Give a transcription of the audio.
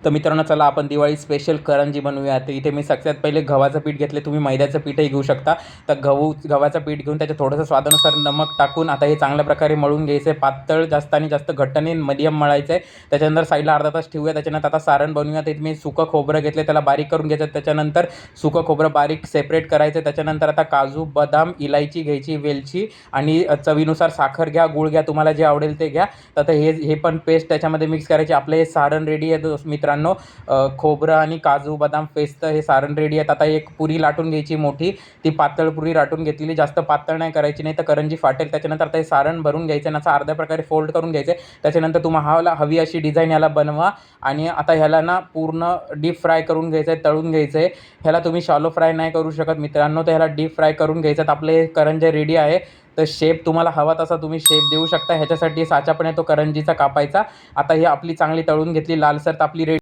तर मित्रांनो, चला आपण दिवाळी स्पेशल करंजी बनवूया. तर इथे मी सगळ्यात पहिले गव्हाचं पीठ घेतले. तुम्ही मैद्याचं पीठही घेऊ शकता. तर गव्हाचं पीठ घेऊन त्याच्यात थोडंसं स्वादानुसार नमक टाकून आता हे चांगल्या प्रकारे मळून घ्यायचं आहे. पातळ जास्त आणि जास्त घट्ट नाही, मध्यम मळायचं आहे. त्याच्यानंतर साईडला अर्धा तास ठेवूया. त्याच्यानंतर आता सारण बनवूया. ते मी सुकं खोबरं घेतलं, त्याला बारीक करून घ्यायचं. त्याच्यानंतर सुकं खोबरं बारीक सेपरेट करायचं. त्याच्यानंतर आता काजू, बदाम, इलायची घ्यायची, वेलची आणि चवीनुसार साखर घ्या, गूळ घ्या, तुम्हाला जे आवडेल ते घ्या. तर आता हे पण पेस्ट त्याच्यामध्ये मिक्स करायची. आपलं हे सारण रेडी आहे मित्रांनो. खोबरं आणि काजू बदाम पेस्ट हे सारण रेडी आहेत. आता एक पुरी लाटून घ्यायची मोठी, ती पातळ पुरी लाटून घेतलेली, जास्त पातळ नाही करायची, नाही तर करंजी फाटेल. त्याच्यानंतर आता हे सारण भरून घ्यायचं आणि असं अर्ध्या प्रकारे फोल्ड करून घ्यायचं. त्याच्यानंतर तुम्हाला हवी अशी डिझाईन याला बनवा आणि आता ह्याला ना पूर्ण डीप फ्राय करून घ्यायचं आहे, तळून घ्यायचं आहे. ह्याला तुम्ही शॅलो फ्राय नाही करू शकत मित्रांनो, तर ह्याला डीप फ्राय करून घ्यायचं. आपले करंजे रेडी आहे. तर शेप तुम्हाला हवा तसा तुम्ही शेप देऊ शकता. ह्याच्यासाठी साचा पण आहे तो करंजीचा कापायचा. आता ही आपली चांगली तळून घेतली लालसर, तर आपली रेडी